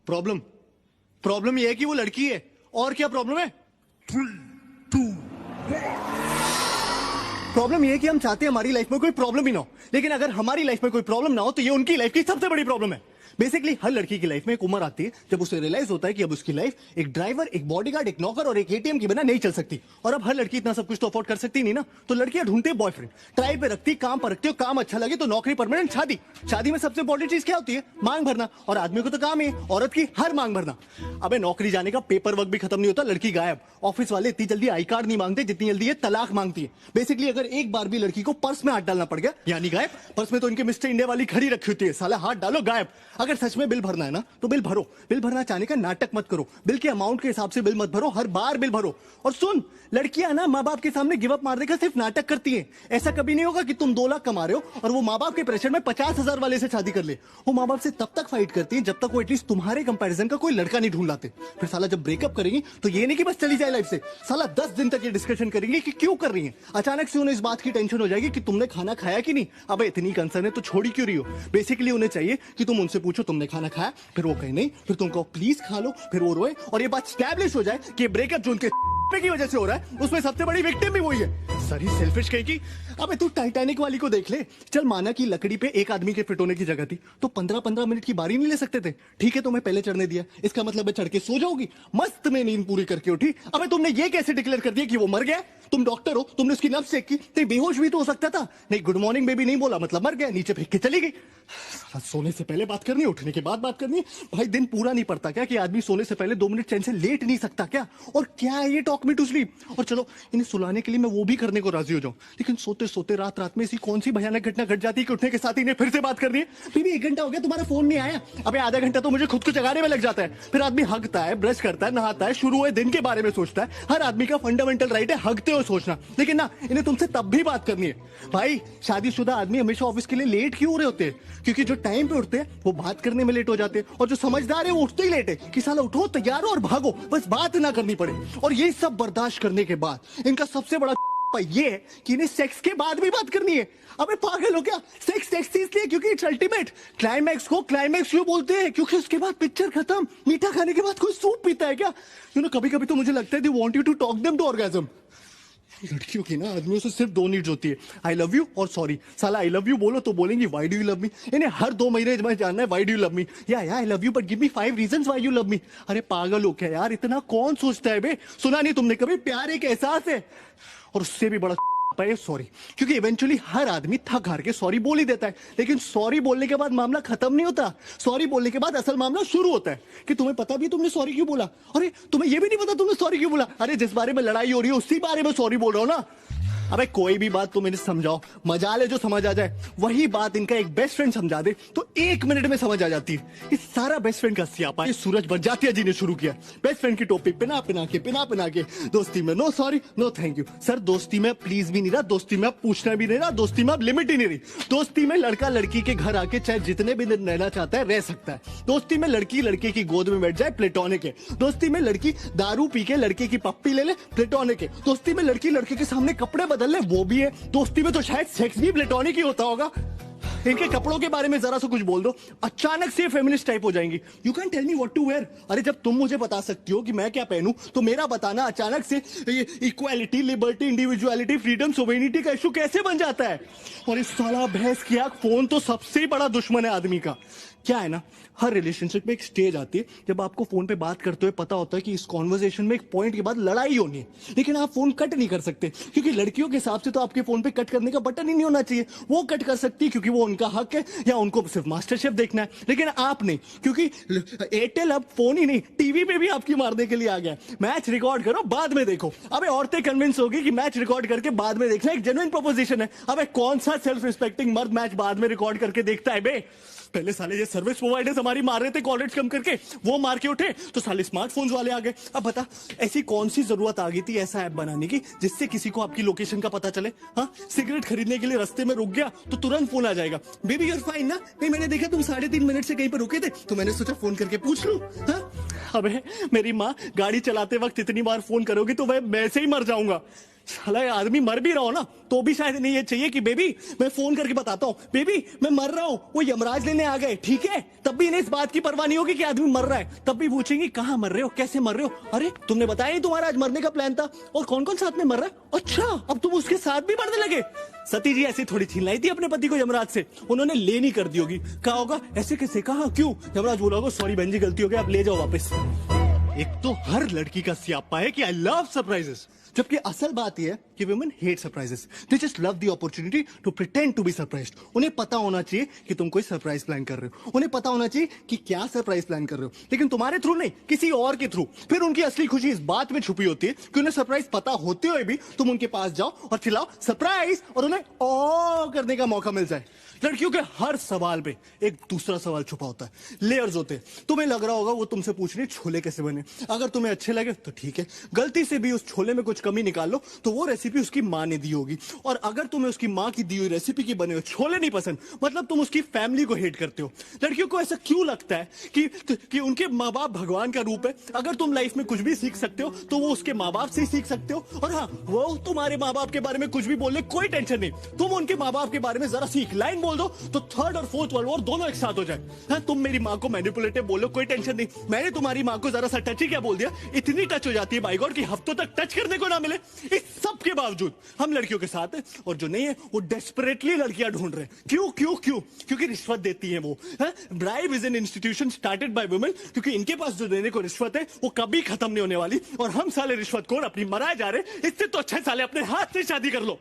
Problem problem ये है कि वो लड़की है। और क्या प्रॉब्लम है? 3, 2, प्रॉब्लम ये है कि हम चाहते हैं हमारी लाइफ में कोई प्रॉब्लम ही ना हो, लेकिन अगर हमारी लाइफ में कोई प्रॉब्लम ना हो तो ये उनकी लाइफ की सबसे बड़ी प्रॉब्लम है। बेसिकली हर लड़की की लाइफ में एक उम्र आती है जब उसे रियलाइज होता है कि अब उसकी लाइफ एक ड्राइवर, एक बॉडीगार्ड, एक नौकर और एक एटीएम के बिना नहीं चल सकती। और अब हर लड़की इतना सब कुछ तो अफोर्ड कर सकती नहीं ना, तो लड़कियां ढूंढती है बॉयफ्रेंड, ट्राई पे रखती, काम पर रखती है, काम अच्छा लगे तो नौकरी, परमानेंट, शादी। शादी में सबसे इंपॉर्टेंट चीज क्या होती है? मांग भरना। और आदमी को तो काम है औरत की हर मांग भरना। अबे नौकरी जाने का पेपर वर्क भी खत्म नहीं होता, लड़की गायब। ऑफिस वाले इतनी जल्दी आई कार्ड नहीं मांगते जितनी जल्दी ये तलाक मांगती है। बेसिकली अगर एक बार भी लड़की को पर्स में हाथ डालना पड़ गया यानी गायब। पर्स में तो इनके मिस्टर इंडिया वाली घड़ी रखी होती है, साला हाथ डालो गायब। अगर सच में बिल भरना है ना तो बिल भरो। बिल भरना चाहने का नाटक मत करो, बिल के अमाउंट के हिसाब से बिल मत भरो, हर बार बिल भरो। और सुन, लड़कियां ना माँ बाप के सामने गिव अप मार देकर सिर्फ नाटक करती हैं। ऐसा कभी नहीं होगा कि तुम 2 लाख कमा रहे हो और वो माँ बाप के प्रेशर में 50,000 वाले से शादी कर ले। वो माँ बाप से तब तक फाइट करती है जब तक वो एटलीस्ट तुम्हारे कंपैरिजन का कोई लड़का नहीं ढूंढ लाते। फिर साला जब ब्रेकअप करेंगी तो ये नहीं कि बस चली जाए लाइफ से, साला 10 दिन तक ये डिस्कशन करेंगे कि क्यों कर रही है। अचानक से उन्हें इस बात की टेंशन हो जाएगी कि तुमने खाना खाया कि नहीं। अब इतनी कंसर्न है तो छोड़ी क्यों रही हो? बेसिकली उन्हें चाहिए कि तुम उनसे पूछो तुमने खाना खाया, फिर वो कहे नहीं, फिर तुम कहो प्लीज खा लो, फिर वो रोए और ये बात स्टैब्लिश हो जाए कि ब्रेकअप जो उनके की वजह से हो रहा है उसमें सबसे बड़ी विक्टिम भी वही है। सरी सेल्फिश कहेगी। अबे तू टाइटैनिक वाली को देख ले। चल माना कि लकड़ी पे एक आदमी के फिट होने की जगह थी तो 15-15 मिनट की बारी नहीं ले सकते थे? ठीक है तुम्हें पहले चढ़ने दिया, इसका मतलब है चढ़ के सो जाओगी, मस्त में नींद पूरी करके उठी। अबे तुमने ये कैसे डिक्लेयर कर दिया कि वो मर गया? तुम डॉक्टर हो, तुमने उसकी नब्ज चेक की तो बेहोश भी तो हो सकता था। नहीं गुड मॉर्निंग बेबी नहीं बोला मतलब मर गया, नीचे फेंक के चली गई। सोने से पहले बात करनी है, उठने के बाद बात करनी है। भाई दिन पूरा नहीं पड़ता क्या कि आदमी सोने से पहले 2 मिनट चैन से लेट नहीं सकता क्या? और क्या है ये टॉक मी टू स्लीप? और चलो इन्हें सुलाने के लिए मैं वो भी करने को राजी हो जाऊं, लेकिन सोते सोते रात रात में ऐसी कौन सी भयानक घटना घट जाती है कि उठने के साथ इन्हें फिर से बात करनी है। बीबी 1 घंटा हो गया तुम्हारा फोन नहीं आया। अबे आधा घंटा तो मुझे खुद को जगाने में लग जाता है। फिर आदमी हगता है, ब्रश करता है, नहाता है, शुरू हुए दिन के बारे में सोचता है। हर आदमी का फंडामेंटल राइट है हगते हुए सोचना, लेकिन ना इन्हें तुमसे तब भी बात करनी है। भाई शादीशुदा आदमी हमेशा ऑफिस के लिए लेट क्यों हो रहे होते हैं? क्योंकि जो टाइम पे उठते हैं वो बात करने में लेट हो जाते हैं, और जो समझदार है वो उठते ही लेट है कि साला उठो, तैयार हो और भागो, बस बात ना करनी पड़े। और ये सब बर्दाश्त करने के बाद इनका सबसे बड़ा ये है कि इन्हें सेक्स के बाद भी बात करनी है। अबे पागल हो क्या? सेक्स सेक्स इसलिए क्योंकि इट्स अल्टीमेट। क्लाइमैक्स को क्लाइमैक्स क्यों बोलते हैं? क्योंकि उसके बाद पिक्चर खत्म। मीठा खाने के बाद कोई सूप पीता है क्या? कभी कभी तो मुझे लगता है they want you to talk them to orgasm. लड़कियों की ना आदमियों से सिर्फ 2 नीड्स होती है, आई लव यू और सॉरी। साला आई लव यू बोलो तो बोलेंगी why do you love me. इन्हें हर 2 महीने में जानना है why do you love me, या I love you but give me 5 reasons why you love me. अरे पागल हो क्या यार, इतना कौन सोचता है बे? सुना नहीं तुमने कभी प्यार एक एहसास है? और उससे भी बड़ा सॉरी, क्योंकि इवेंचुअली हर आदमी थक हार के सॉरी बोल ही देता है, लेकिन सॉरी बोलने के बाद मामला खत्म नहीं होता। सॉरी बोलने के बाद असल मामला शुरू होता है कि तुम्हें पता भी तुमने सॉरी क्यों बोला। अरे तुम्हें यह भी नहीं पता तुमने सॉरी क्यों बोला? अरे जिस बारे में लड़ाई हो रही है उसी बारे में सॉरी बोल रहा हूं ना। अबे कोई भी बात तुम इन्हें समझाओ, मजा ले जो समझ आ जाए, वही बात इनका एक बेस्ट फ्रेंड समझा दे तो 1 मिनट में समझ आ जाती है। ये सारा बेस्ट फ्रेंड का सियापा सूरज बरजातिया जी ने शुरू किया। बेस्ट फ्रेंड की टोपी पिना पिना के दोस्ती में no sorry no thank you. Sir दोस्ती में प्लीज भी नहीं रहा, दोस्ती में पूछना भी नहीं रहा, दोस्ती में अब लिमिट ही नहीं रही। दोस्ती में लड़का लड़की के घर आके चाहे जितने भी दिन रहना चाहता है रह सकता है। दोस्ती में लड़की लड़के की गोद में बैठ जाए, प्लेटोनिक है। दोस्ती में लड़की दारू पी के लड़के की पप्पी ले ले, प्लेटोनिक है। दोस्ती में लड़की लड़के के सामने कपड़े बदल ले, वो भी है। दोस्ती में तो शायद सेक्स भी प्लेटोनिक ही होता होगा। इनके कपड़ों के बारे में जरा सा कुछ बोल दो, अचानक से फेमिनिस्ट टाइप हो जाएंगी। You can tell me what to wear. अरे जब तुम मुझे बता सकती हो कि मैं क्या पहनूं तो मेरा बताना अचानक से equality, liberty, individuality, freedom, sovereignty का इशू कैसे बन जाता है? और इस साला भैंस की आंख फोन तो सबसे बड़ा दुश्मन है आदमी का। क्या है ना, हर रिलेशनशिप में एक स्टेज आती है जब आपको फोन पे बात करते हुए पता होता है कि इस कॉन्वर्सेशन में एक पॉइंट के बाद लड़ाई होनी है, लेकिन आप फोन कट नहीं कर सकते क्योंकि लड़कियों के हिसाब से तो आपके फोन पे कट करने का बटन ही नहीं होना चाहिए। वो कट कर सकती है क्योंकि वो उनका हक है या उनको सिर्फ मास्टर शेफ देखना है, लेकिन आप नहीं, क्योंकि एयरटेल अब फोन ही नहीं टीवी पे भी आपकी मारने के लिए आ गया। मैच रिकॉर्ड करो बाद में देखो। अबे औरतें कन्विंस होगी कि मैच रिकॉर्ड करके बाद में देखना एक जेन्युइन प्रोपोजिशन है। अबे कौन सा सेल्फ रिस्पेक्टिंग मर्द मैच बाद में रिकॉर्ड करके देखता है बे? पहले साले ये सर्विस प्रोवाइडर्स हमारी मार रहे थे कॉल रेट्स कम करके, वो मार के उठे तो साले स्मार्टफोन्स वाले आ गए। अब बता ऐसी कौन सी जरूरत आ गई थी ऐसा ऐप बनाने की जिससे किसी को आपकी लोकेशन का पता चले? हाँ, सिगरेट खरीदने के लिए रास्ते में रुक गया तो तुरंत फोन आ जाएगा, बेबी यूर फाइन ना? नहीं मैंने देखा तुम 3.5 मिनट से कहीं पर रुके थे तो मैंने सोचा फोन करके पूछ लूं। हाँ? अबे मेरी माँ गाड़ी चलाते वक्त इतनी बार फोन करोगी तो मैं से ही मर जाऊंगा। साला ये आदमी मर भी रहा हो ना तो भी शायद नहीं ये चाहिए कि बेबी मैं फोन करके बताता हूँ बेबी मैं मर रहा हूँ, वो यमराज लेने आ गए, ठीक है? तब भी इन्हें इस बात की परवाह नहीं होगी कि आदमी मर रहा है। तब भी पूछेंगे कहाँ मर रहे हो, कैसे मर रहे हो, अरे तुमने बताया नहीं तुम्हारा आज मरने का प्लान था, और कौन कौन साथ में मर रहा है, अच्छा अब तुम उसके साथ भी मरने लगे। सती जी ऐसी थोड़ी छिलाई थी अपने पति को यमराज से, उन्होंने ले नहीं कर दी होगी, कहा होगा ऐसे कैसे, कहा क्यों, यमराज बोला होगा सॉरी बहन जी गलती हो गई, आप ले जाओ वापस। एक तो हर लड़की का स्यापा है कि आई लव सरप्राइजेस, जबकि असल बात यह है कि women hate surprises, they just love the opportunity to pretend to be surprised. उन्हें पता होना चाहिए कि तुम कोई सरप्राइज प्लान कर रहे हो, उन्हें पता होना चाहिए कि क्या सरप्राइज प्लान कर रहे हो, लेकिन तुम्हारे थ्रू नहीं, किसी और के थ्रू। फिर उनकी असली खुशी इस बात में छुपी होती है कि उन्हें सरप्राइज पता होते हुए भी तुम उनके पास जाओ और चिल्लाओ सरप्राइज, और उन्हें ओ करने का मौका मिल जाए। लड़कियों के हर सवाल पे एक दूसरा सवाल छुपा होता है, लेयर्स होते हैं। तुम्हें लग रहा होगा वो तुमसे पूछ रही छोले कैसे बने, अगर तुम्हें अच्छे लगे तो ठीक है, गलती से भी उस छोले में कुछ कमी निकाल लो तो वो रेसिपी उसकी माँ ने दी होगी, और अगर तुम्हें उसकी माँ की दी हुई रेसिपी की बने हुए छोले नहीं पसंद, मतलब तुम उसकी फैमिली को हेट करते हो। लड़कियों को ऐसा क्यों लगता है कि उनके माँ बाप भगवान का रूप है, अगर तुम लाइफ में कुछ भी सीख सकते हो तो वो उसके माँ बाप से ही सीख सकते हो, और हाँ वो तुम्हारे माँ बाप के बारे में कुछ भी बोले कोई टेंशन नहीं, तुम उनके माँ बाप के बारे में जरा सी एक लाइन बोल दो तो थर्ड और फोर्थ वर्ल्ड वॉर दोनों एक साथ हो जाए। हाँ, तुम मेरी माँ को मैनिपुलेटिव बोलो कोई टेंशन नहीं, मैंने तुम्हारी माँ को जरा सा टच ही क्या बोल दिया, इतनी टच हो जाती है बाई गॉड कि हफ्तों तक टच करने को ना मिले। इस सब के बावजूद हम लड़कियों के साथ हैं, और जो नहीं है वो डेस्परेटली लड़कियां ढूंढ रहे हैं। क्यों क्यों क्यों? क्योंकि रिश्वत देती है वो। Bribe is an institution started by women, क्योंकि इनके पास जो देने को रिश्वत है वो कभी खत्म नहीं होने वाली, और हम साले रिश्वतखोर अपनी मराए जा रहे, इससे तो अच्छा साले अपने हाथ से शादी कर लो।